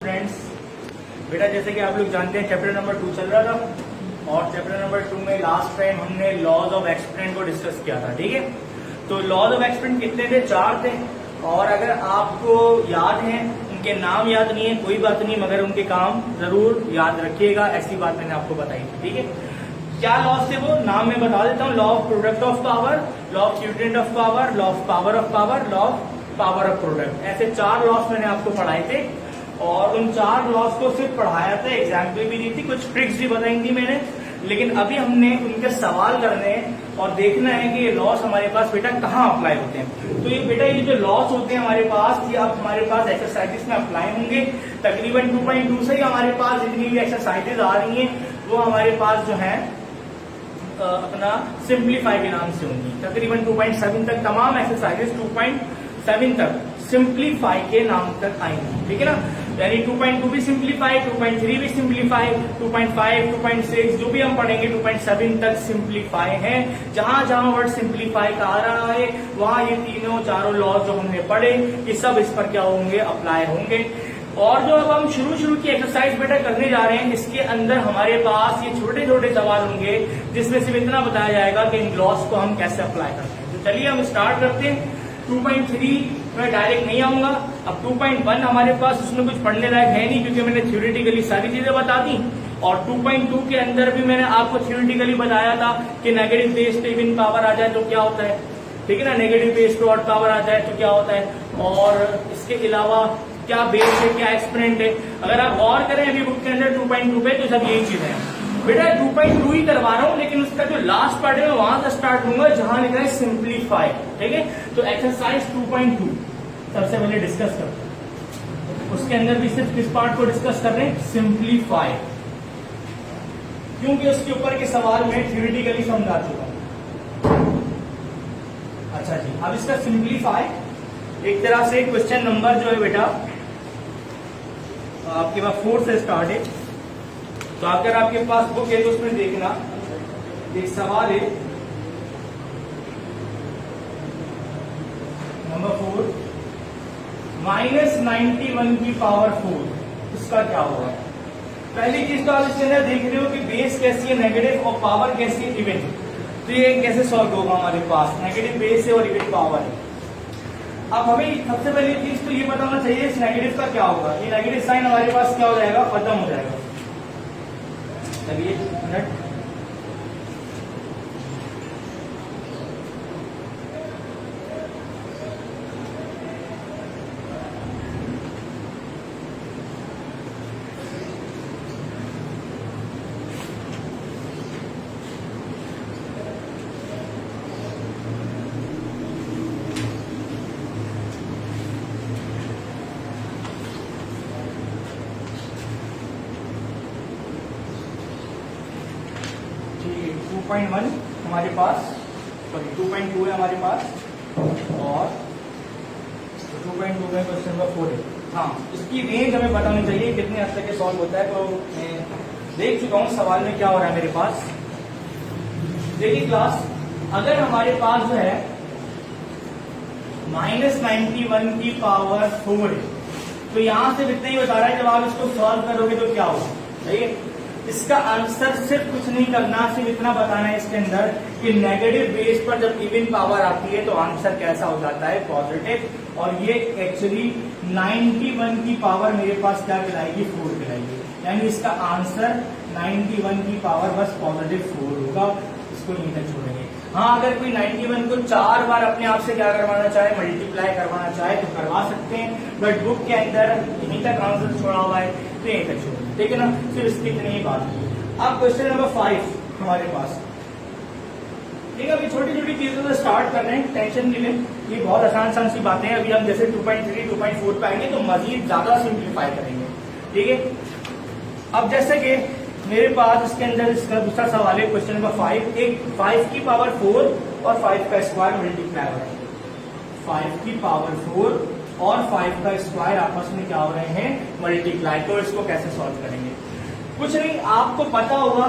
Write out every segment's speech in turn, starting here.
Friends, बेटा जैसे कि आप लोग जानते हैं चैप्टर नंबर 2 चल रहा था और चैप्टर नंबर 2 में लास्ट टाइम हमने लॉज ऑफ एक्सपेरिमेंट को डिस्कस किया था। ठीक है, तो लॉज ऑफ एक्सपेरिमेंट कितने थे? 4 थे। और अगर आपको याद है, उनके नाम याद नहीं है कोई बात नहीं, मगर उनके काम जरूर याद रखिएगा, ऐसी बात मैंने आपको बताई थी। ठीक है, क्या लॉस थे वो? नाम मैं बता देता हूँ। Law of product of power, law of quotient of power, law of power of power, law of power of product. ऐसे 4 लॉस मैंने आपको पढ़ाए थे और उन 4 लॉस को सिर्फ पढ़ाया था, एग्जाम्पल भी दी थी, कुछ ट्रिक्स भी बताई थी मैंने। लेकिन अभी हमने उनके सवाल करने हैं और देखना है कि ये लॉस हमारे पास बेटा कहाँ अप्लाई होते हैं। तो ये बेटा ये जो लॉस होते हैं हमारे पास, ये अब हमारे पास एक्सरसाइजेस में अप्लाई होंगे। तकरीबन 2.2 से ही हमारे पास जितनी भी एक्सरसाइजेज आ रही हैं वो हमारे पास जो है अपना सिंप्लीफाई के नाम से होंगी। तकरीबन 2.7 तक तमाम एक्सरसाइजेस 2.7 तक सिंप्लीफाई के नाम तक आएंगी। ठीक है ना, यानी 2.2 भी सिंप्लीफाई, 2.3 भी सिंप्लीफाई, 2.5, 2.6 जो भी हम पढ़ेंगे 2.7 तक सिंप्लीफाई है। जहां जहां वर्ड सिंप्लीफाई का आ रहा है वहां ये तीनों चारों लॉज जो हमने पढ़े ये सब इस पर क्या होंगे? अप्लाई होंगे। और जो अब हम शुरू की एक्सरसाइज बेटा करने जा रहे हैं, इसके अंदर हमारे पास ये छोटे छोटे सवाल होंगे जिसमें सिर्फ इतना बताया जाएगा कि इन लॉस को हम कैसे अप्लाई करते हैं। तो चलिए हम स्टार्ट करते हैं। 2.3 मैं डायरेक्ट नहीं आऊंगा। अब 2.1 हमारे पास उसमें कुछ पढ़ने लायक है नहीं क्योंकि मैंने थ्योरेटिकली सारी चीजें बता दी। और 2.2 के अंदर भी मैंने आपको थ्योरेटिकली बताया था कि नेगेटिव बेस पे इवन पावर आ जाए तो क्या होता है। ठीक है ना, नेगेटिव बेस पे ऑड पावर आ जाए तो क्या होता है, और इसके अलावा क्या बेस है, क्या एक्सपेरिमेंट है। अगर आप गौर करें अभी बुक के अंदर 2.2 पे तो सब यही चीजें हैं। बेटा 2.2 ही करवा रहा हूं, लेकिन उसका जो लास्ट पार्ट है मैं वहां से स्टार्ट होऊंगा जहां लिखा है सिंप्लीफाई। ठीक है, तो एक्सरसाइज 2.2 सबसे पहले डिस्कस करते हैं। उसके अंदर भी सिर्फ किस पार्ट को डिस्कस कर रहे हैं? सिंप्लीफाई, क्योंकि उसके ऊपर के सवाल में थ्योरेटिकली समझा चुका हूं। अच्छा जी, अब इसका सिंप्लीफाई एक तरह से क्वेश्चन नंबर जो है बेटा आपके पास 4 से स्टार्ट है। तो अगर आपके पास बुक है तो उसमें देखना एक सवाल है नंबर 4, -91 की पावर 4, इसका क्या होगा? पहली चीज तो आप इसके अंदर देख रहे हो कि बेस कैसी है नेगेटिव और पावर कैसी है इवन। तो ये कैसे सॉल्व होगा? हमारे पास नेगेटिव बेस है और इवन पावर है। अब हमें सबसे पहली चीज तो ये पता होना चाहिए इस नेगेटिव का क्या होगा। ये नेगेटिव साइन हमारे पास क्या हो जाएगा? खत्म हो जाएगा। चलिए मिनट, ठीक 2.1 हमारे पास, सॉरी 2.2 है हमारे पास और 2.2 में क्वेश्चन नंबर 4 है। हाँ, इसकी रेंज हमें पता होनी चाहिए कितने हद तक सॉल्व होता है। तो मैं देख चुका हूँ सवाल में क्या हो रहा है मेरे पास। देखिए क्लास, अगर हमारे पास जो है -91 की पावर 4 है तो यहां से इतना ही बता रहा है जब आप इसको सॉल्व करोगे तो क्या होगा। सही है, इसका आंसर सिर्फ कुछ नहीं करना, सिर्फ इतना बताना है इसके अंदर कि नेगेटिव बेस पर जब इवन पावर आती है तो आंसर कैसा हो जाता है? पॉजिटिव। और ये एक्चुअली 91 की पावर मेरे पास क्या कहलाएगी? 4 कहलाएगी। यानी इसका आंसर 91 की पावर बस पॉजिटिव 4 होगा। इसको यहीं तक छोड़ेंगे। हाँ, अगर कोई 91 को 4 बार अपने आप से क्या करवाना चाहे, मल्टीप्लाई करवाना चाहे तो करवा सकते हैं, बट बुक के अंदर यहीं तक आंसर छोड़ा हुआ है तो यहीं तक छोड़ेंगे। ठीक है ना, सिर्फ इसकी इतनी ही बात है। अब क्वेश्चन नंबर 5 हमारे पास। ठीक है, अभी छोटी छोटी चीजों से स्टार्ट कर रहे हैं, टेंशन नहीं लें, ये बहुत आसान सी बातें हैं। अभी हम जैसे 2.3, 2.4 पे आएंगे तो मजीद ज्यादा सिंप्लीफाई करेंगे। ठीक है, अब जैसे कि मेरे पास इसके अंदर इसका दूसरा सवाल है क्वेश्चन नंबर 5। एक 5 की पावर 4 और 5 का स्क्वायर मल्टीप्लाई हो रहा है। 5 की पावर 4 और 5 का स्क्वायर आपस में क्या हो रहे हैं? मल्टीप्लाई। तो इसको कैसे सॉल्व करेंगे? कुछ नहीं, आपको पता होगा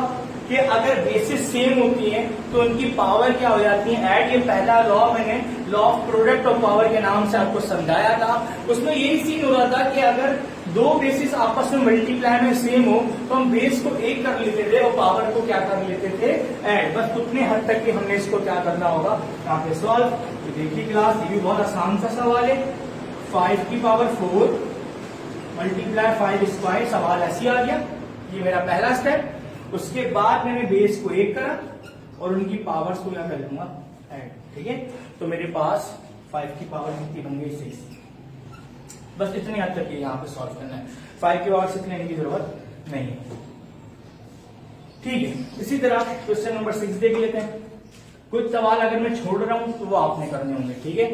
कि अगर बेसिस सेम होती है तो उनकी पावर क्या हो जाती है? ऐड। ये पहला लॉ मैंने law of product of power के नाम से आपको समझाया था। उसमें यही सीन हो रहा था कि अगर दो बेसिस आपस में मल्टीप्लाई में सेम हो तो हम बेस को एक कर लेते थे और पावर को क्या कर लेते थे, ऐड। बस उतने हद तक कि हमने इसको क्या करना होगा यहाँ पे सॉल्व। तो देखिए क्लास, ये भी बहुत आसान सा सवाल है। 5 की पावर 4 मल्टीप्लाई 5 स्क्वायर, सवाल ऐसे आ गया। ये मेरा पहला स्टेप। उसके बाद मैंने बेस को एक करा और उनकी पावर्स को क्या कर लूंगा, ऐड। ठीक है, तो मेरे पास 5 की पावर कितनी बन गई, 6। बस इतनी हद तक यहाँ पे सॉल्व करना है, 5 की पावर 6 लेने की जरूरत नहीं है। ठीक है, इसी तरह क्वेश्चन नंबर 6 देख लेते हैं। कुछ सवाल अगर मैं छोड़ रहा हूं तो वो आपने करने होंगे। ठीक है,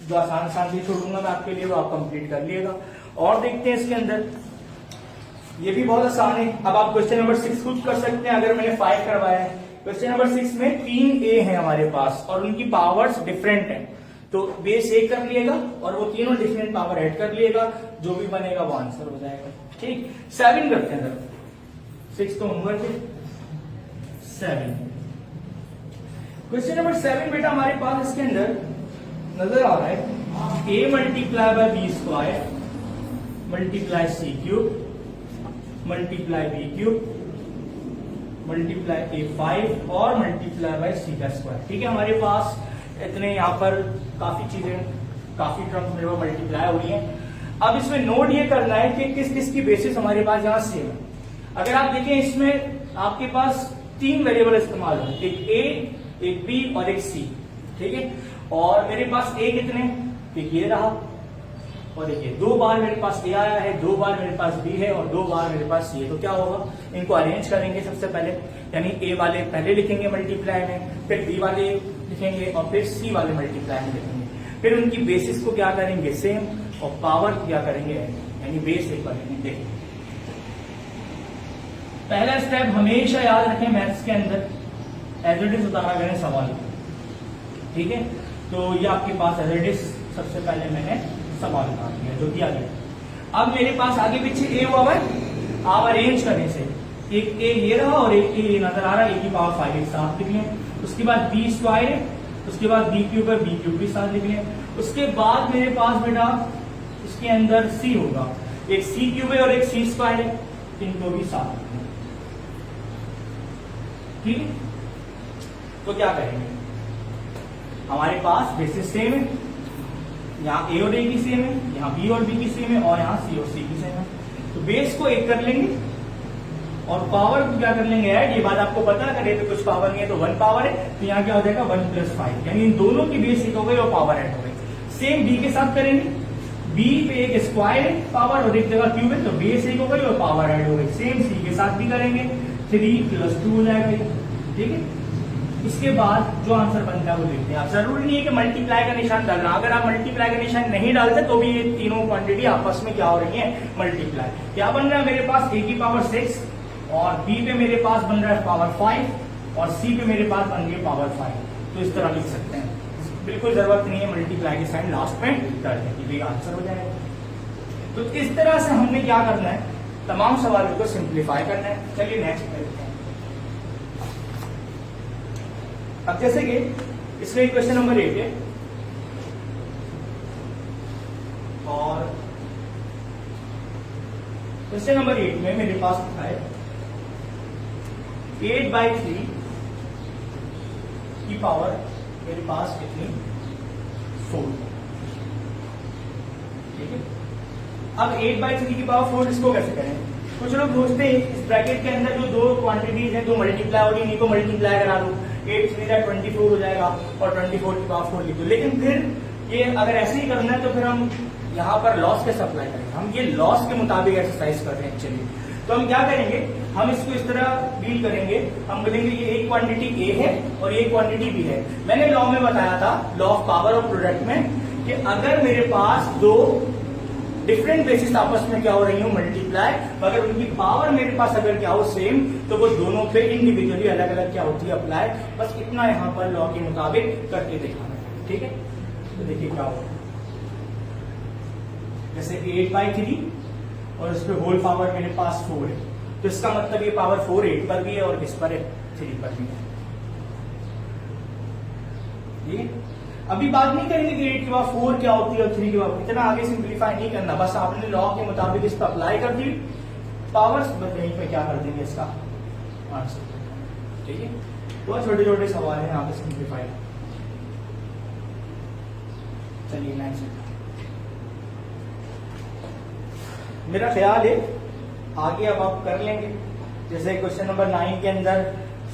जो आसान आसान से छोड़ूंगा मैं आपके लिए, वो आप कंप्लीट कर लिएगा। और देखते हैं इसके अंदर, ये भी बहुत आसान है। अब आप क्वेश्चन नंबर 6 खुद कर सकते हैं। अगर मैंने 5 करवाया है, क्वेश्चन नंबर 6 में 3 ए है हमारे पास और उनकी पावर्स डिफरेंट है, तो बेस एक कर लिएगा और वो तीनों डिफरेंट पावर ऐड कर लिएगा, जो भी बनेगा वो आंसर हो जाएगा। ठीक, 7 करते हैं जरा। 6 तो होमवर्क है, 7। क्वेश्चन नंबर 7 बेटा हमारे पास इसके अंदर नजर आ रहा है, a multiply by b square multiply c cube multiply b cube multiply A5 और मल्टीप्लाई बाय सी का स्क्वायर। ठीक है, हमारे पास इतने यहाँ पर काफी चीजें, काफी टर्म्स मेरे पास मल्टीप्लाई हो रही हैं। अब इसमें नोट ये करना है कि किस किस की बेसिस हमारे पास यहाँ सेम है। अगर आप देखें, इसमें आपके पास 3 वेरिएबल इस्तेमाल हो, एक A, एक B और एक C। ठीक है, और मेरे पास A कितने, एक ये रहा और देखिए 2 बार मेरे पास A आया है, 2 बार मेरे पास B है और 2 बार मेरे पास C है। तो क्या होगा, इनको अरेंज करेंगे सबसे पहले, यानी A वाले पहले लिखेंगे मल्टीप्लाई में, फिर B वाले लिखेंगे और फिर C वाले मल्टीप्लाई में लिखेंगे। फिर उनकी बेसिस को क्या करेंगे, सेम, और पावर क्या करेंगे, यानी बेस एक करेंगे। देखिए पहला स्टेप हमेशा याद रखें मैथ्स के अंदर, एज इट इज उतारा करें सवाल। ठीक है, तो ये आपके पास एज इट इज सबसे पहले मैंने सवाल उतार दिया, जो दिया गया। अब मेरे पास आगे पीछे ए हुआ है, आप अरेंज करने से एक ए ये रहा और एक ए ये नजर आ रहा है, ए की पावर 5 एक साथ लिख लें। उसके बाद बी स्क्वायर है, उसके बाद बी क्यूब है, बी क्यूब भी साथ लिख लें। उसके बाद मेरे पास बेटा इसके अंदर सी होगा, एक सी क्यूब है और एक सी स्क्वायर है, इनको भी साथ लिख लें। ठीक है, तो क्या करेंगे, हमारे पास बेसिस सेम है, यहाँ ए और ए की सेम है, यहाँ बी और बी की सेम है और यहाँ सी और सी की सेम है। तो बेस को एक कर लेंगे और पावर को क्या कर लेंगे, ऐड। ये बात आपको पता है, अगर ये कुछ पावर नहीं है तो 1 पावर है, तो यहाँ क्या हो जाएगा 1 + 5, यानी इन दोनों की बेस एक हो गई और पावर ऐड हो गई। सेम बी के साथ करेंगे, बी पे एक स्क्वायर है पावर और एक जगह क्यूब है, तो बेस एक हो गई और पावर ऐड हो गई। सेम सी के साथ भी करेंगे, 3 + 2 हो जाएगा। ठीक है, इसके बाद जो आंसर बनता है वो देखते हैं। आप जरूरी नहीं है कि मल्टीप्लाई का निशान डालना, अगर आप मल्टीप्लाई का निशान नहीं डालते तो भी ये तीनों क्वांटिटी आपस में क्या हो रही है, मल्टीप्लाई। क्या बन रहा है मेरे पास, ए की पावर 6 और बी पे मेरे पास बन रहा है पावर 5 और सी पे मेरे पास बन रही है पावर 5। तो इस तरह लिख सकते हैं, बिल्कुल जरूरत नहीं है मल्टीप्लाई के साइन लास्ट में डालने की, भी आंसर हो जाएगा। तो इस तरह से हमने क्या करना है, तमाम सवालों को सिंप्लीफाई करना है। चलिए नेक्स्ट देखते हैं। अब जैसे कि इसमें क्वेश्चन नंबर 8 है और क्वेश्चन नंबर 8 में मेरे पास लिखा है 8/3 की पावर मेरे पास कितनी, 4। ठीक है, अब 8/3 की पावर 4 इसको कैसे करें। कुछ लोग सोचते हैं इस ब्रैकेट के अंदर जो 2 क्वांटिटीज हैं, 2 मल्टीप्लाई हो रही है, इनको मल्टीप्लाई करा दो, 8 3 24 हो जाएगा और 24 की पावर 4 लिख दो। लेकिन फिर ये अगर ऐसे ही करना है तो फिर हम यहाँ पर लॉस कैसे अप्लाई करेंगे, हम ये लॉस के मुताबिक एक्सरसाइज कर रहे हैं। चलिए तो हम क्या करेंगे, हम इसको इस तरह डील करेंगे, हम बोलेंगे ये एक क्वांटिटी ए है और एक क्वांटिटी बी है। मैंने लॉ में बताया था, law of power of product में, कि अगर मेरे पास 2 डिफरेंट बेसिस आपस में क्या हो रही हो, मल्टीप्लाई, मगर उनकी पावर मेरे पास अगर क्या हो सेम, तो वो दोनों पे इंडिविजुअली अलग अलग क्या होती है, अप्लाई। बस इतना यहाँ पर लॉ के मुताबिक करके दिखाना है। ठीक है, तो देखिए क्या होगा, जैसे 8/3 और इस पे होल पावर मेरे पास 4 है, तो इसका मतलब ये पावर 4 8 पर भी है और किस पर है, 3 पर भी है। ठीक है, अभी बात नहीं करेंगे कि 8 के बाद 4 क्या होती है और 3 के बाद, इतना आगे सिंप्लीफाई नहीं करना, बस आपने लॉ के मुताबिक इस पर अप्लाई कर दी पावर्स, बस यहीं पे क्या कर देंगे इसका आंसर। ठीक है, बहुत छोटे छोटे सवाल हैं यहाँ पे सिंप्लीफाई। चलिए नेक्स्ट, मेरा ख्याल है आगे अब आप कर लेंगे। जैसे क्वेश्चन नंबर 9 के अंदर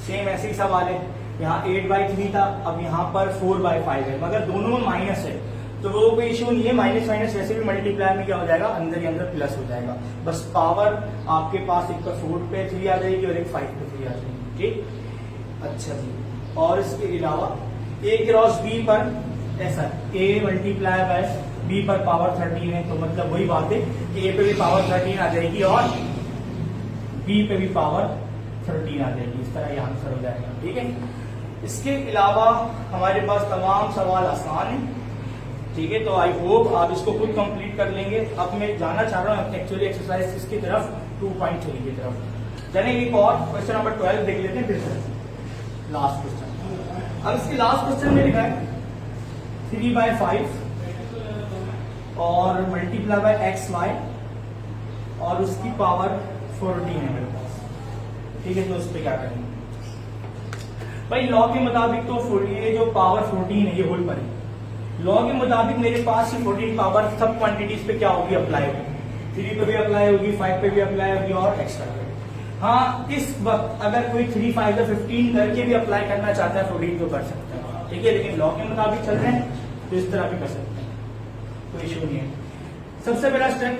सेम ऐसे ही सवाल है, यहाँ 8/3 था, अब यहाँ पर 4/5 है, मगर दोनों में माइनस है तो वो कोई इश्यू नहीं है, माइनस माइनस वैसे भी मल्टीप्लाई में क्या हो जाएगा, अंदर ही अंदर प्लस हो जाएगा। बस पावर आपके पास एक पर 4 पे 3 आ जाएगी और एक 5 पे 3 आ जाएगी। ठीक, अच्छा जी। और इसके अलावा a क्रॉस b पर ऐसा a मल्टीप्लाई बाय b पर पावर 13 है, तो मतलब वही बात है कि a पे भी पावर 13 आ जाएगी और b पे भी पावर 13 आ जाएगी, इस तरह ये आंसर हो जाएगा। ठीक है, इसके अलावा हमारे पास तमाम सवाल आसान है। ठीक है, तो आई होप आप इसको खुद कंप्लीट कर लेंगे। अब मैं जाना चाह रहा हूँ एक्चुअली एक्सरसाइज इसकी तरफ 2.3 की तरफ। चलिए एक और क्वेश्चन नंबर 12 देख लेते हैं, फिर से लास्ट क्वेश्चन। अब इसके लास्ट क्वेश्चन में लिखा है 3/5 और मल्टीप्लाई बाय xy और उसकी पावर 14 है मेरे पास। ठीक है, तो उस पर क्या करेंगे भाई, लॉ के मुताबिक तो ये जो पावर 14 है ये होल पर है। लॉ के मुताबिक मेरे पास ये 14 पावर सब क्वांटिटीज पे क्या होगी, अप्लाई होगी। 3 पे भी अप्लाई होगी, 5 पे भी अप्लाई होगी और एक्स्ट्रा पे। हाँ, इस वक्त अगर कोई 3, 5 या 15 करके भी अप्लाई करना चाहता है 14 तो कर सकता है। ठीक है, लेकिन लॉ के मुताबिक चल रहे हैं तो इस तरह भी कर सकते हैं, कोई इश्यू नहीं है। सबसे पहला स्टेप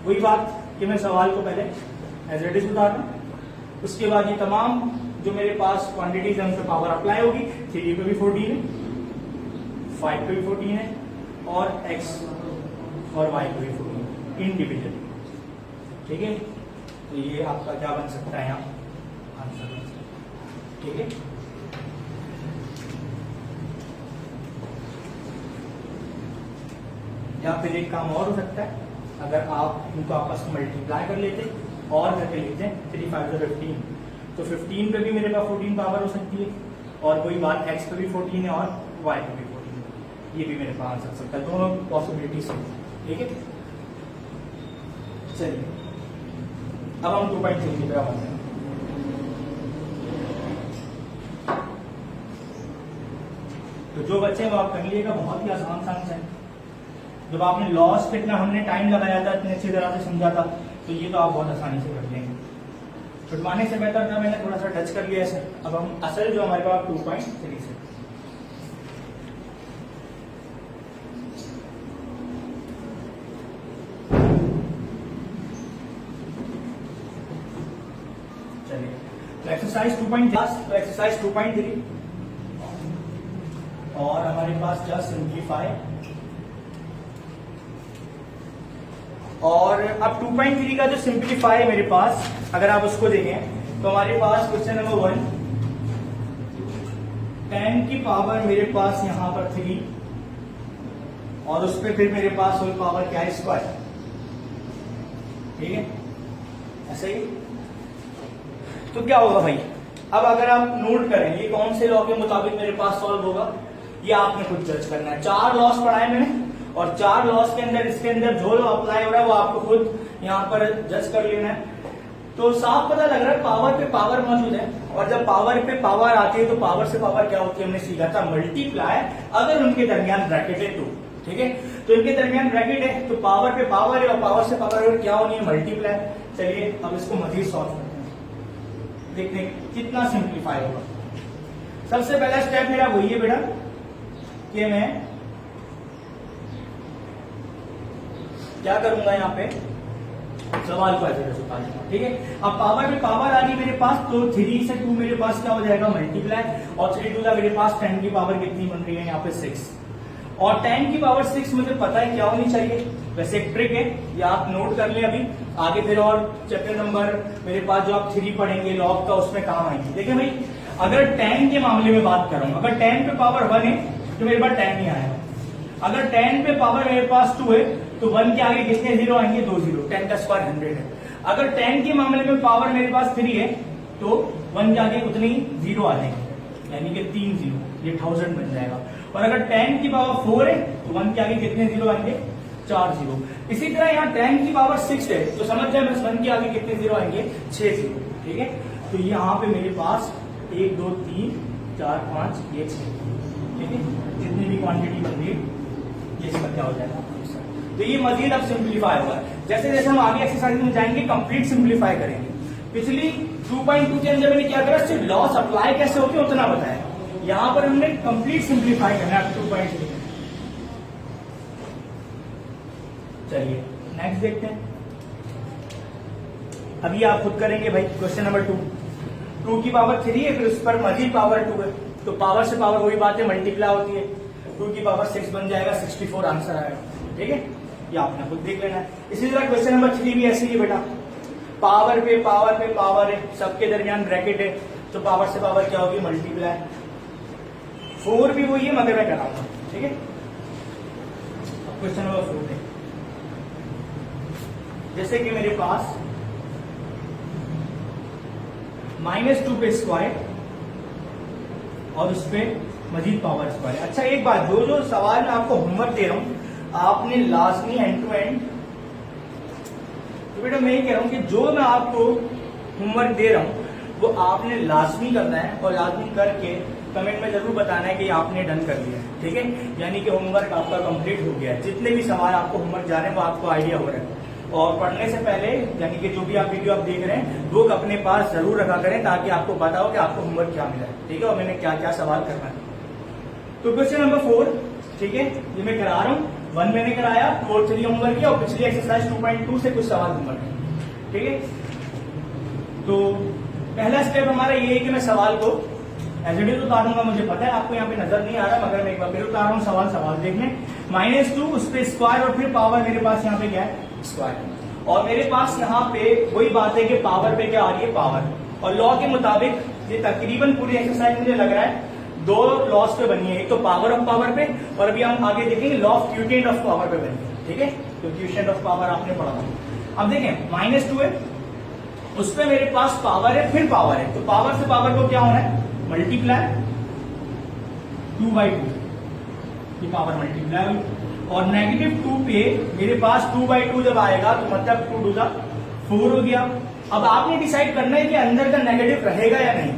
वही बात कि मैं सवाल को पहले एज इट इज उतारना, उसके बाद ये तमाम जो मेरे पास क्वांटिटीज है उन पर पावर अप्लाई होगी। 3 पे भी 14 है, 5 पे भी 14 है और x और y पे भी 14 इंडिविजुअल। ठीक है, तो ये आपका क्या बन सकता है यहाँ आंसर बन सकता है। ठीक है, या फिर एक काम और हो सकता है, अगर आप इनको आपस में मल्टीप्लाई कर लेते और करके लिखते हैं 3, 5 या 15, तो 15 पे भी मेरे पास 14 पावर हो सकती है और वही बात x पे भी 14 है और y पे भी 14 है, ये भी मेरे पास आ सकता है, दोनों पॉसिबिलिटी से। ठीक है, चलिए अब हम 2.3 की तरफ आते हैं। तो जो बच्चे हैं वो आप कर लीजिएगा, बहुत ही आसान सा है। जब आपने लॉस पे इतना हमने टाइम लगाया था, इतनी अच्छी तरह से समझा था, तो ये तो आप बहुत आसानी से कर लेंगे। छुटवाने से बेहतर था मैंने थोड़ा सा टच कर लिया ऐसे। अब हम असल जो हमारे पास 2.3 से चलिए, तो एक्सरसाइज 2.3 और हमारे पास जस्ट सिंप्लीफाई। और अब 2.3 का जो सिंप्लीफाई है मेरे पास, अगर आप उसको देखें तो हमारे पास क्वेश्चन नंबर 1 10 की पावर मेरे पास यहां पर 3 और उस पर फिर मेरे पास होल पावर क्या है, स्क्वायर। ठीक है, ऐसे ही तो क्या होगा भाई, अब अगर आप नोट करें ये कौन से लॉ के मुताबिक मेरे पास सॉल्व होगा, ये आपने खुद जज करना है। 4 लॉस पढ़ाए मैंने और 4 लॉस के अंदर इसके अंदर जो अप्लाई हो रहा है वो आपको खुद यहाँ पर जज कर लेना है। तो साफ पता लग रहा है पावर पे पावर मौजूद है, और जब पावर पे पावर आती है तो पावर से पावर क्या होती है, हमने सीखा था मल्टीप्लाई, अगर उनके दरमियान ब्रैकेट है तो। ठीक है, तो इनके दरमियान ब्रैकेट है तो पावर पे पावर है और पावर से पावर क्या होनी है, मल्टीप्लाई। चलिए अब इसको मजीद सॉल्व करते हैं, देखते हैं कितना सिंप्लीफाई होगा। सबसे पहला स्टेप मेरा वही है बेटा कि मैं क्या करूंगा, यहाँ पे सवाल को ऐसे उतार दूंगा। ठीक है, अब पावर पे पावर आ रही मेरे पास, तो 3 से 2 मेरे पास क्या हो जाएगा, मल्टीप्लाई, और 3 2 मेरे पास 10 की पावर कितनी बन रही है यहाँ पे 6, और 10 की पावर 6 मुझे पता है क्या होनी चाहिए। वैसे एक ट्रिक है, ये आप नोट कर लें अभी आगे, फिर और चैप्टर नंबर मेरे पास जो आप 3 पढ़ेंगे लॉग का, उसमें काम आएंगे। देखिए भाई, अगर 10 के मामले में बात करूं, अगर 10 पे पावर 1 है तो मेरे पास 10 नहीं आएगा। अगर 10 पे पावर मेरे पास 2 है तो 1 के आगे कितने जीरो आएंगे, 2 जीरो। 10 का स्क्वायर 100 है। अगर 10 के मामले में पावर मेरे पास 3 है तो 1 के आगे उतने ही जीरो आ जाएंगे, यानी कि 3 जीरो, ये 1000 बन जाएगा। और अगर 10 की पावर 4 है तो 1 के आगे कितने जीरो आएंगे, 4 जीरो। इसी तरह यहाँ 10 की पावर 6 है तो समझ जाए बस 1 के आगे कितने जीरो आएंगे, 6 जीरो। ठीक है, तो यहाँ पे मेरे पास 1 2 3 4 5 ये 6। ठीक है, जितनी भी क्वांटिटी बन रही ये इसका क्या हो जाएगा, तो ये मजीद अब सिंप्लीफाई होगा। जैसे जैसे हम आगे एक्सरसाइज में जाएंगे कंप्लीट सिंप्लीफाई करेंगे। पिछली 2.2 के अंदर मैंने क्या करा, सिर्फ लॉस अप्लाई कैसे होते उतना बताया। यहां पर हमने कंप्लीट सिंप्लीफाई करना है 2.3। चलिए नेक्स्ट देखते हैं। अभी आप खुद करेंगे भाई। क्वेश्चन नंबर 2 की पावर 3 है, फिर उस पर मजीद पावर 2 है, तो पावर से पावर वही बात है, मल्टीप्लाई होती है। 2 की पावर 6 बन जाएगा, 64 आंसर आएगा। ठीक है, ये आपने खुद देख लेना है। इसी तरह क्वेश्चन नंबर 3 भी ऐसे ही बेटा, पावर पे पावर है, सबके दरमियान ब्रैकेट है, तो पावर से पावर क्या होगी, मल्टीप्लाई। 4 भी वही है मगर मैं कराऊंगा। ठीक है, क्वेश्चन नंबर 4 है, जैसे कि मेरे पास -2 पे स्क्वायर और उस पे मजीद पावर स्क्वायर। अच्छा एक बात, जो जो सवाल मैं आपको होमवर्क दे रहा हूं आपने लाजमी एंड टू एंड, तो बेटा मैं ये कह रहा हूं कि जो मैं आपको होमवर्क दे रहा हूं वो आपने लाजमी करना है और लाजमी करके कमेंट में जरूर बताना है कि आपने डन कर लिया है। ठीक है, यानी कि होमवर्क आपका कंप्लीट हो गया है। जितने भी सवाल आपको होमवर्क जा रहे हैं वो आपको आइडिया हो रहा है। और पढ़ने से पहले यानी कि जो भी आप वीडियो आप देख रहे हैं बुक अपने पास जरूर रखा करें ताकि आपको पता हो कि आपको होमवर्क क्या मिला है। ठीक है, और मैंने क्या क्या सवाल करना है। तो क्वेश्चन नंबर 4, ठीक है, ये मैं करा रहा हूँ। 1 मैंने कराया, 2 और 3 होमवर्क किया और पिछली एक्सरसाइज 2.2 से कुछ सवाल होमवर्क है। ठीक है, तो पहला स्टेप हमारा ये है कि मैं सवाल को एज इट इज उतारूंगा। मुझे पता है आपको यहाँ पे नजर नहीं आ रहा मगर मैं एक बार फिर उतार रहा हूँ सवाल देखने। -2 उस पे स्क्वायर और फिर पावर मेरे पास यहाँ पे क्या है, स्क्वायर। और मेरे पास यहाँ पे वही बात है कि पावर पे क्या आ रही है, पावर। और लॉ के मुताबिक ये तकरीबन पूरी एक्सरसाइज मुझे लग रहा है 2 लॉस पे बनी है, एक तो पावर ऑफ पावर पे और अभी हम आगे देखेंगे law of quotient of power पे बनी है। ठीक है, तो क्यूटेंट ऑफ पावर आपने पढ़ा था। अब देखें -2 है, उस पे मेरे पास पावर है फिर पावर है, तो पावर से पावर को क्या होना है, मल्टीप्लाई 2/2 की पावर मल्टीप्लाई हुई। और -2 पे मेरे पास 2/2 जब आएगा तो मतलब 2 2 4 हो गया। अब आपने डिसाइड करना है कि अंदर का नेगेटिव रहेगा या नहीं।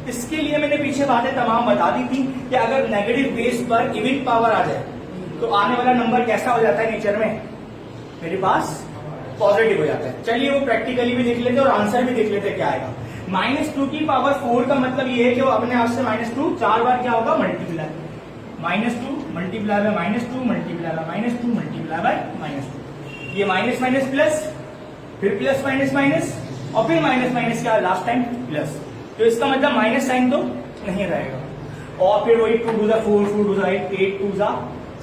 इसके लिए मैंने पीछे बातें तमाम बता दी थी कि अगर नेगेटिव बेस पर इवन पावर आ जाए तो आने वाला नंबर कैसा हो जाता है नेचर में, मेरे पास पॉजिटिव हो जाता है। चलिए वो प्रैक्टिकली भी देख लेते और आंसर भी देख लेते क्या आएगा। -2 की पावर 4 का मतलब ये है कि वो अपने आप से -2 4 बार क्या होगा, multiply. -2 multiply by -2 multiply by -2 multiply by -2। ये माइनस माइनस प्लस, फिर प्लस माइनस माइनस और फिर माइनस माइनस क्या लास्ट टाइम प्लस, तो इसका मतलब माइनस साइन तो नहीं रहेगा। और फिर वही 2 2 4 4 2 8 8 2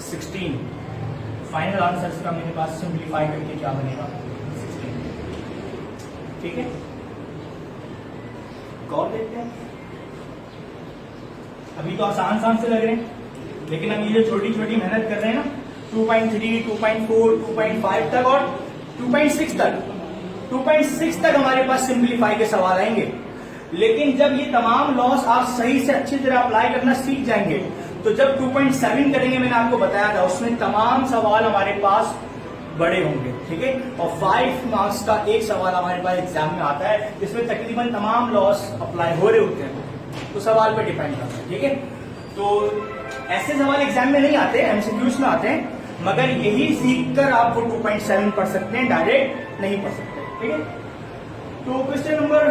16। फाइनल आंसर इसका मेरे पास सिंप्लीफाई करके क्या बनेगा, 16। ठीक है, और देखते हैं। अभी तो आसान से लग रहे हैं लेकिन हम ये जो छोटी छोटी मेहनत कर रहे हैं ना 2.3 2.4 2.5 तक और 2.6 तक हमारे पास सिंप्लीफाई के सवाल आएंगे। लेकिन जब ये तमाम लॉस आप सही से अच्छी तरह अप्लाई करना सीख जाएंगे तो जब 2.7 करेंगे, मैंने आपको बताया था उसमें तमाम सवाल हमारे पास बड़े होंगे। ठीक है, और 5 मार्क्स का एक सवाल हमारे पास एग्जाम में आता है जिसमें तकरीबन तमाम लॉस अप्लाई हो रहे होते हैं, तो सवाल पे डिपेंड करता है। ठीक है, तो ऐसे सवाल एग्जाम में नहीं आते, एमसीक्यूज में आते हैं, मगर यही सीखकर आप वो 2.7 पढ़ सकते हैं, डायरेक्ट नहीं पढ़ सकते। ठीक है, तो क्वेश्चन नंबर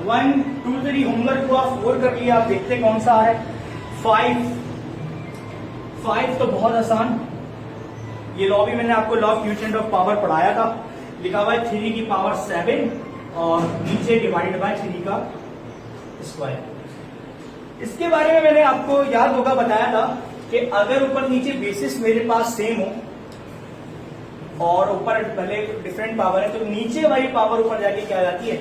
1 2 3 होमवर्क हुआ, 4 कर लिया। आप देखते हैं कौन सा आ रहा है। 5 तो बहुत आसान, ये लॉ भी मैंने आपको law of quotient of power पढ़ाया था। लिखा हुआ है 3 की पावर 7 और नीचे डिवाइड बाय 3 का स्क्वायर। इसके बारे में मैंने आपको याद होगा बताया था कि अगर ऊपर नीचे बेसिस मेरे पास सेम हो और ऊपर भले डिफरेंट पावर है तो नीचे वाली पावर ऊपर जाके क्या आ जाती है,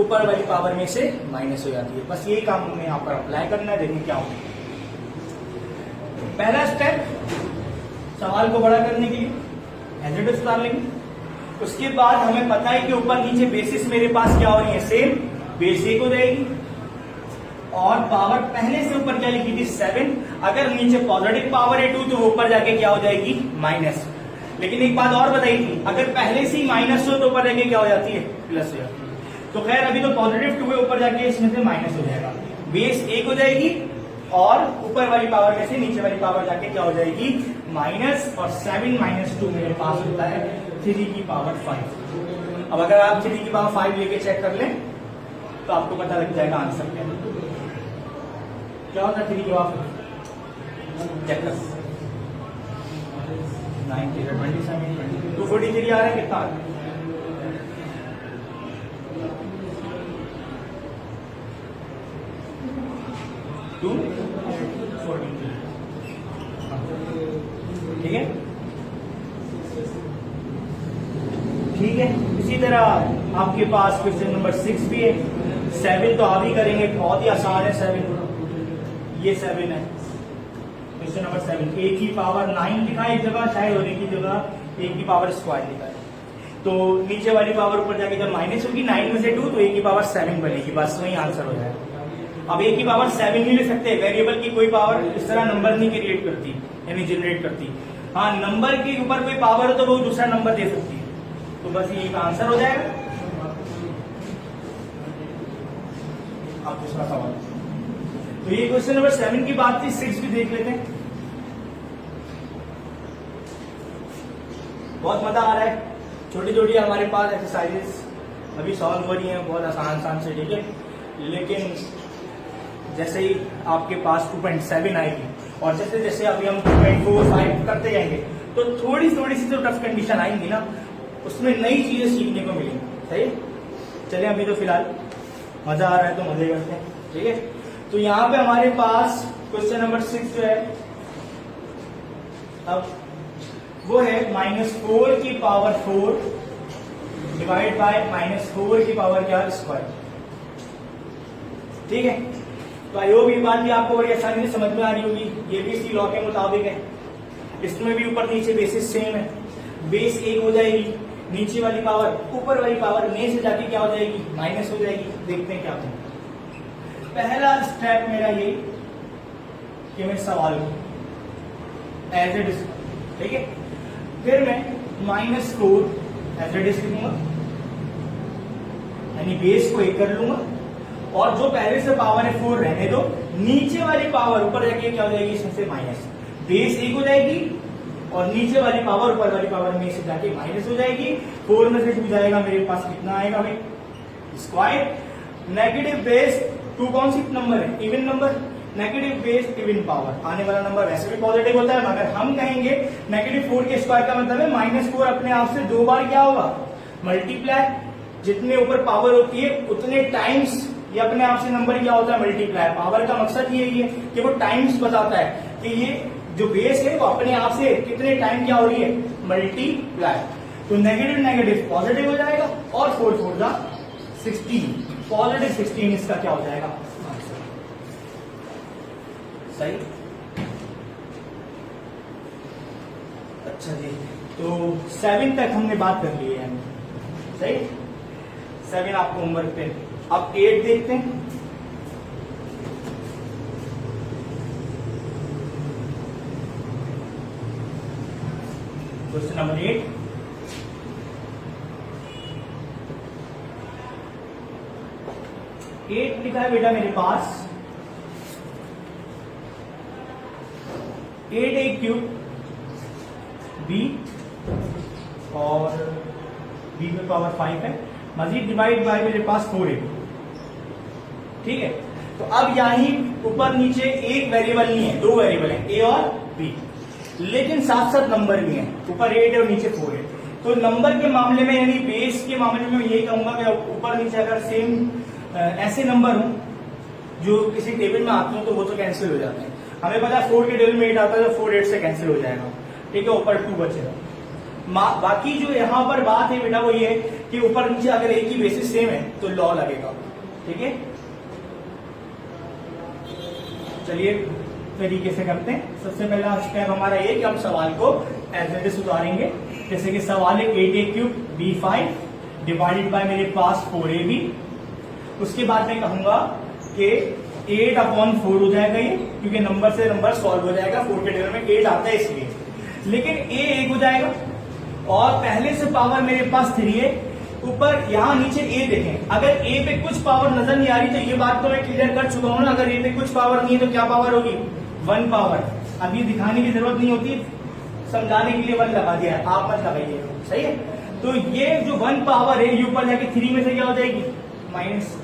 ऊपर वाली पावर में से माइनस हो जाती है। बस यही काम हमें यहाँ पर अप्लाई करना है, देखिए क्या होगा। पहला स्टेप, सवाल को बड़ा करने के लिए एज इट इज उतार लेंगे। उसके बाद हमें पता है कि ऊपर नीचे बेसिस मेरे पास क्या हो रही है, सेम। बेस 1 हो जाएगी, और पावर पहले से ऊपर क्या लिखी थी 7, अगर नीचे पॉजिटिव पावर है 2 तो वो ऊपर जाके क्या हो जाएगी माइनस। लेकिन एक बात और बताई थी, अगर पहले से ही माइनस हो तो ऊपर जाके क्या हो जाती है प्लस हो जाती है। तो खैर अभी तो पॉजिटिव 2 है, ऊपर जाके इसमें से माइनस हो जाएगा, बेस 1 हो जाएगी और ऊपर वाली पावर में से नीचे वाली पावर जाके क्या हो जाएगी माइनस, और 7 - 2 मेरे पास होता है 3 की पावर 5। अब अगर आप 3 की पावर 5 लेके चेक कर लें तो आपको पता लग जाएगा आंसर क्या होता है 3 की पावर 5 चेक कर 9 - 27 243 आ रहा है, कितना आ रहा है 243, ठीक है। ठीक है, इसी तरह आपके पास क्वेश्चन नंबर 6 भी है। 7 तो आप ही करेंगे, बहुत ही आसान है 7, ये 7 है क्वेश्चन नंबर 7। ए की पावर 9 लिखा है एक जगह, शायद होने की जगह ए की पावर स्क्वायर लिखा है, तो नीचे वाली पावर ऊपर जाके जब माइनस होगी 9 में से 2 तो ए की पावर 7 बनेगी, बस वही आंसर हो जाएगा। अब ए की पावर 7 नहीं ले सकते, वेरिएबल की कोई पावर इस तरह नंबर नहीं क्रिएट करती यानी जनरेट करती। हाँ, नंबर के ऊपर कोई पावर हो तो वो दूसरा नंबर दे सकती है, तो बस ये एक आंसर हो जाएगा। अब दूसरा सवाल, तो ये क्वेश्चन नंबर 7 की बात थी, 6 भी देख लेते हैं। बहुत मजा आ रहा है, छोटी छोटी हमारे पास एक्सरसाइजेस अभी सॉल्व हो रही हैं, बहुत आसान से, ठीक है। लेकिन जैसे ही आपके पास 2.7 आएगी और जैसे जैसे अभी हम 2.4, 5 करते जाएंगे तो थोड़ी सी जो टफ कंडीशन आएंगी ना, उसमें नई चीजें सीखने को मिलेंगी, सही। चलिए अभी तो फिलहाल मजा आ रहा है तो मजे करते हैं, ठीक है। तो यहाँ पे हमारे पास क्वेश्चन नंबर 6 जो है, अब वो है -4 की पावर 4 डिवाइड बाय -4 की पावर क्या स्क्वायर, ठीक है। तो आई होप ये बात भी आपको बड़ी आसानी से समझ में आ रही होगी। ये भी इसी लॉ के मुताबिक है, इसमें भी ऊपर नीचे बेसिस सेम है, बेस 1 हो जाएगी, नीचे वाली पावर ऊपर वाली पावर में से जाके क्या हो जाएगी माइनस हो जाएगी। देखते हैं क्या होता है। पहला स्टेप मेरा ये कि मैं सवाल को एज इट इज, ठीक है, फिर मैं -4 एज इट इज लिखूंगा, यानी बेस को 1 कर लूंगा और जो पहले से पावर है 4 रहने दो, नीचे वाली पावर ऊपर जाके क्या हो जाएगी इसमें से माइनस, बेस 1 हो जाएगी और नीचे वाली पावर ऊपर वाली पावर में से जाके माइनस हो जाएगी। 4 में से 2 जाएगा, मेरे पास कितना आएगा भाई स्क्वायर। नेगेटिव बेस 2 कौन सी नंबर है, even number, negative base even power, आने वाला नंबर वैसे भी पॉजिटिव होता है, मगर हम कहेंगे -4 के स्क्वायर का मतलब है -4 अपने आप से 2 बार क्या होगा मल्टीप्लाई, जितने ऊपर पावर होती है उतने टाइम्स ये अपने आप से नंबर क्या होता है मल्टीप्लाई। पावर का मकसद यही है कि वो टाइम्स बताता है कि ये जो बेस है वो अपने आप से कितने टाइम क्या हो रही है मल्टीप्लाई। तो नेगेटिव नेगेटिव पॉजिटिव हो जाएगा और 4 4 जा 16, पॉजिटिव 16 इसका क्या हो जाएगा आंसर, सही। अच्छा जी, तो 7 तक हमने बात कर ली है, सही। 7 आपको होमवर्क पे, अब 8 देखते हैं। क्वेश्चन नंबर 8, लिखा है बेटा मेरे पास 8a³ b और b में पावर 5 है, मजीद डिवाइड बाय मेरे पास 4a, ठीक है। तो अब यहीं ऊपर नीचे एक वेरिएबल नहीं है, 2 वेरिएबल है a और b, लेकिन साथ साथ नंबर भी है, ऊपर 8 है और नीचे 4 है। तो नंबर के मामले में यानी बेस के मामले में मैं यही कहूंगा कि ऊपर नीचे अगर सेम ऐसे नंबर हो जो किसी टेबल में आते हो तो वो तो कैंसिल हो जाते हैं। हमें पता है 4 के टेबल में 8 आता है तो 4 8 से कैंसिल हो जाएगा, ठीक है, ऊपर 2 बचेगा। बाकी जो यहाँ पर बात है बेटा वो ये है कि ऊपर नीचे अगर एक ही बेसिस सेम है तो लॉ लगेगा, ठीक है। चलिए तरीके से करते हैं। सबसे पहला स्टेप हमारा ये कि हम सवाल को एज इट इज सुधारेंगे। जैसे कि सवाल है 8a³ b5 डिवाइडेड बाय मेरे पास 4ab। उसके बाद मैं कहूंगा कि 8/4 हो जाएगा ये, क्योंकि नंबर से नंबर सॉल्व हो जाएगा, 4 के टेबल में 8 आता है इसलिए। लेकिन a 1 हो जाएगा और पहले से पावर मेरे पास 3 है, ऊपर यहाँ नीचे a देखें, अगर a पे कुछ पावर नजर नहीं आ रही तो ये बात तो मैं क्लियर कर चुका हूं ना, अगर a पे कुछ पावर नहीं है तो क्या पावर होगी, 1 पावर। अब ये दिखाने की जरूरत नहीं होती, समझाने के लिए 1 लगा दिया है, आप मत लगाइए, सही है। तो ये जो 1 पावर है ये ऊपर जाके 3 में से क्या हो जाएगी, माइनस।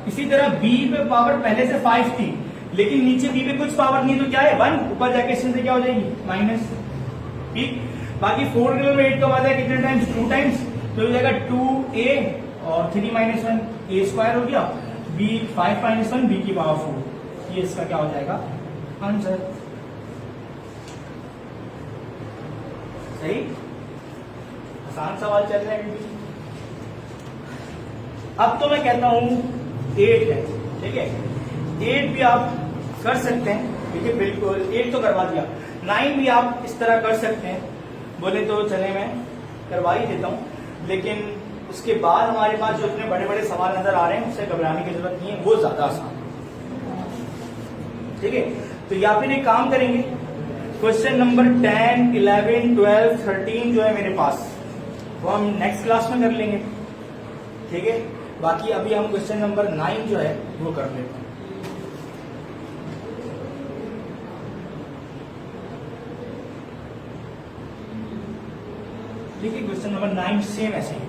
इसी तरह b पे पावर पहले से 5 थी, लेकिन नीचे b पे कुछ पावर नहीं है तो क्या है, 1, ऊपर जाके इसमें से क्या हो जाएगी, माइनस। ठीक, बाकी 4 के में 8 का वादा है कितने टाइम्स, 2 टाइम्स, तो हो जाएगा 2a और 3 - 1 a स्क्वायर हो गया, b 5 - 1 b की पावर 4, ये इसका क्या हो जाएगा आंसर। सही, आसान सवाल चल रहा है। अब तो मैं कहता हूं 8 है, ठीक है, 8 भी आप कर सकते हैं, ठीक है, बिल्कुल 8 तो करवा दिया। 9 भी आप इस तरह कर सकते हैं, बोले तो चले मैं करवा ही देता हूं, लेकिन उसके बाद हमारे पास जो इतने बड़े बड़े सवाल नजर आ रहे हैं उससे घबराने की जरूरत नहीं है, वो ज्यादा आसान है, ठीक है। तो या फिर एक काम करेंगे, क्वेश्चन नंबर 10, 11, 12, 13 जो है मेरे पास वो हम नेक्स्ट क्लास में कर लेंगे, ठीक है। बाकी अभी हम क्वेश्चन नंबर 9 जो है वो कर लेते हैं। देखिए क्वेश्चन नंबर 9 सेम ऐसे ही।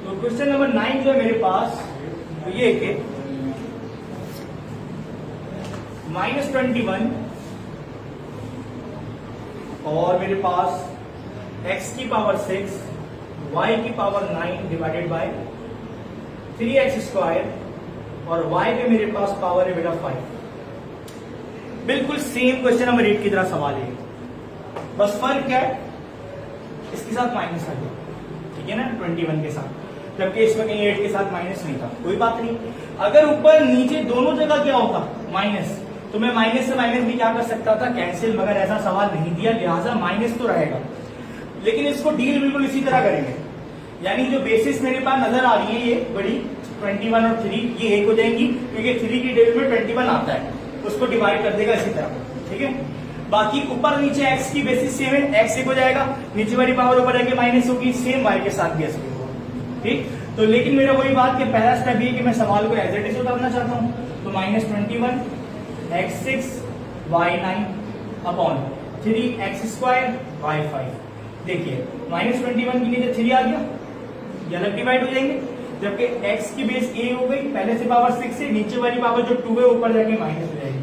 तो क्वेश्चन नंबर 9 जो है मेरे पास तो ये कि -21 और मेरे पास x की पावर 6 y की पावर 9 डिवाइडेड बाय 3x² और y पे मेरे पास पावर है बेटा 5। बिल्कुल सेम क्वेश्चन नंबर 8 की तरह सवाल है, बस फर्क क्या है, इसके साथ माइनस आ गया, ठीक है ना, 21 के साथ, जबकि इसमें कहीं 8 के साथ माइनस नहीं था, कोई बात नहीं। अगर ऊपर नीचे दोनों जगह क्या होता माइनस, तो मैं माइनस से माइनस भी क्या कर सकता था, कैंसिल, मगर ऐसा सवाल नहीं दिया, लिहाजा माइनस तो रहेगा। लेकिन इसको डील बिल्कुल इसी तरह करेंगे, यानी जो बेसिस मेरे पास नजर आ रही है ये बड़ी 21 और 3 ये 1 हो जाएंगी, क्योंकि 3 की टेबल में 21 आता है, उसको डिवाइड कर देगा इसी तरह, ठीक है। बाकी ऊपर नीचे x की बेसिस सेम है, x 1 हो जाएगा, नीचे वाली पावर ऊपर जाके माइनस होगी, सेम y के साथ भी ऐसे होगा, ठीक। तो लेकिन मेरा वही बात कि पहला स्टेप ये कि मैं सवाल को एज इट इज उतारना चाहता हूं, तो -21 x6 y9 upon 3x² y5। देखिए -21 के नीचे 3 आ गया, ये अलग डिवाइड हो जाएंगे, जबकि x की बेस a हो गई, पहले से पावर 6 है, नीचे वाली पावर जो 2 है ऊपर जाके माइनस हो जाएगी।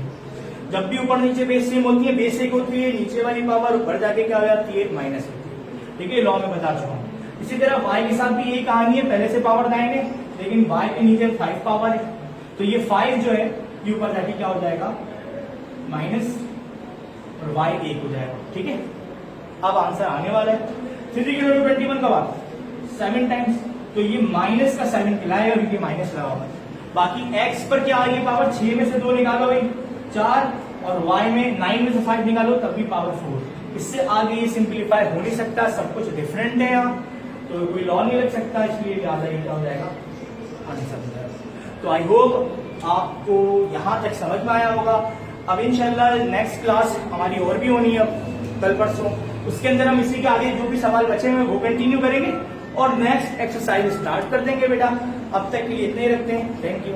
जब भी ऊपर नीचे बेस सेम होती है, बेस 1 होती है, नीचे वाली पावर ऊपर जाके क्या हो जाती है, माइनस होती है, ठीक है, लॉ में बता चुका हूं। इसी तरह y के साथ भी यही कहानी है, पहले से पावर 9 है, लेकिन y के नीचे 5 पावर है, तो ये 5 जो है ये ऊपर जाके क्या हो जाएगा, माइनस, और y 1 हो जाएगा, ठीक है। अब आंसर आने वाला है, 3 की 21 का बात 7 टाइम्स, तो ये माइनस का 7 खिलाएगा क्योंकि माइनस लगा हुआ। बाकी x पर क्या आ रही है पावर, 6 में से 2 निकालो भाई 4, और y में 9 में से 5 निकालो तब भी पावर 4। इससे आगे ये सिंप्लीफाई हो नहीं सकता, सब कुछ डिफरेंट है यहाँ, तो कोई लॉ नहीं लग सकता, इसलिए याद है क्या हो जाएगा, आंसर हो जाएगा। तो आई होप आपको यहाँ तक समझ में आया होगा। अब इंशाल्लाह नेक्स्ट क्लास हमारी और भी होनी है कल परसों, उसके अंदर हम इसी के आगे जो भी सवाल बचे हुए वो कंटिन्यू करेंगे और नेक्स्ट एक्सरसाइज स्टार्ट कर देंगे बेटा। अब तक के लिए इतने ही रखते हैं, थैंक यू।